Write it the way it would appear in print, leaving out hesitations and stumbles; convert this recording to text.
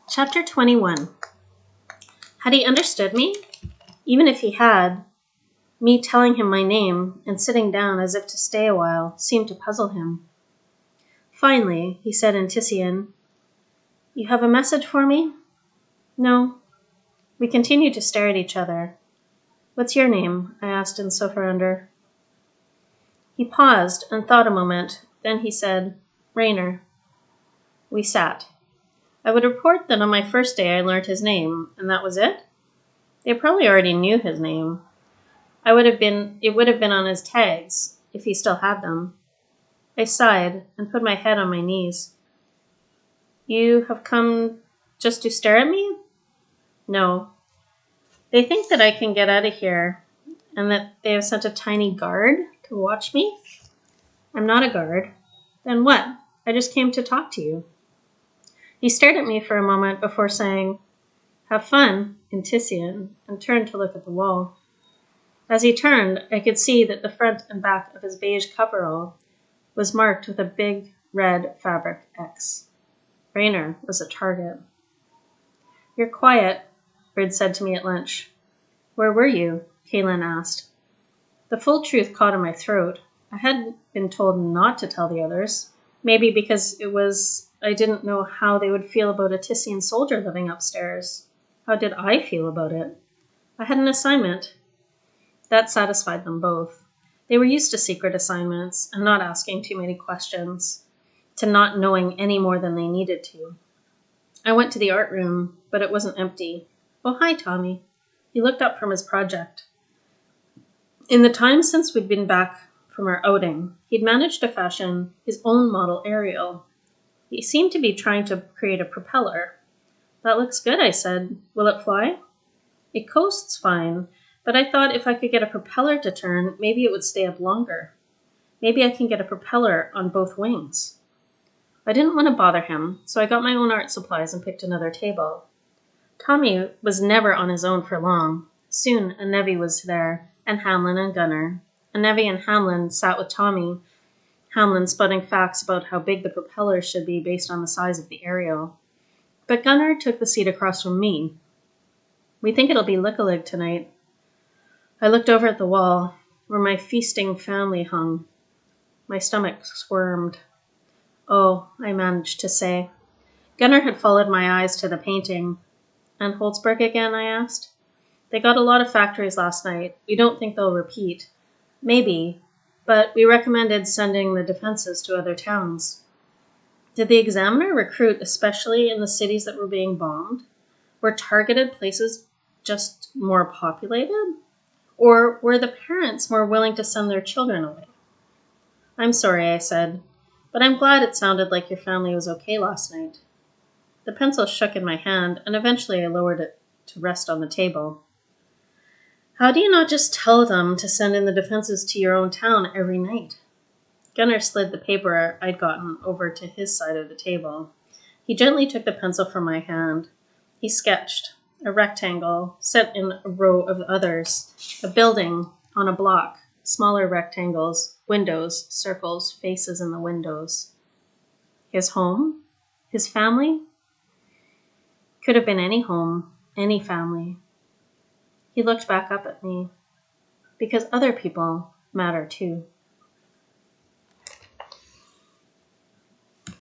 Chapter 21. Had he understood me? Even if he had, me telling him my name and sitting down as if to stay a while seemed to puzzle him. Finally, he said in Tissian, "You have a message for me?" "No." We continued to stare at each other. "What's your name?" I asked in Sophorander. He paused and thought a moment. Then he said, "Rainer." We sat. I would report that on my first day I learned his name, and that was it? They probably already knew his name. It would have been on his tags, if he still had them. I sighed and put my head on my knees. "You have come just to stare at me?" "No. They think that I can get out of here, and that they have sent a tiny guard to watch me." "I'm not a guard." "Then what? I just came to talk to you." He stared at me for a moment before saying, "Have fun," in Tissian, and turned to look at the wall. As he turned, I could see that the front and back of his beige coverall was marked with a big red fabric X. Rainer was a target. "You're quiet," Rid said to me at lunch. "Where were you?" Kaylin asked. The full truth caught in my throat. I had been told not to tell the others, maybe because I didn't know how they would feel about a Tissian soldier living upstairs. How did I feel about it? I had an assignment. That satisfied them both. They were used to secret assignments and not asking too many questions, to not knowing any more than they needed to. I went to the art room, but it wasn't empty. "Oh, hi, Tommy." He looked up from his project. In the time since we'd been back from our outing, he'd managed to fashion his own model aerial. He seemed to be trying to create a propeller. "That looks good," I said. "Will it fly?" "It coasts fine, but I thought if I could get a propeller to turn, maybe it would stay up longer. Maybe I can get a propeller on both wings." I didn't want to bother him, so I got my own art supplies and picked another table. Tommy was never on his own for long. Soon a Nevi was there, and Hamlin and Gunnar. A Nevi and Hamlin sat with Tommy, Hamlin spouting facts about how big the propeller should be based on the size of the aerial. But Gunnar took the seat across from me. "We think it'll be Lik-a-lig tonight." I looked over at the wall, where my feasting family hung. My stomach squirmed. "Oh," I managed to say. Gunnar had followed my eyes to the painting. "And Holtzberg again?" I asked. "They got a lot of factories last night. We don't think they'll repeat. Maybe, but we recommended sending the defenses to other towns." Did the examiner recruit especially in the cities that were being bombed? Were targeted places just more populated? Or were the parents more willing to send their children away? "I'm sorry," I said, "but I'm glad it sounded like your family was okay last night." The pencil shook in my hand, and eventually I lowered it to rest on the table. "How do you not just tell them to send in the defenses to your own town every night?" Gunnar slid the paper I'd gotten over to his side of the table. He gently took the pencil from my hand. He sketched a rectangle set in a row of others, a building on a block, smaller rectangles, windows, circles, faces in the windows. His home? His family? Could have been any home, any family. He looked back up at me. "Because other people matter too."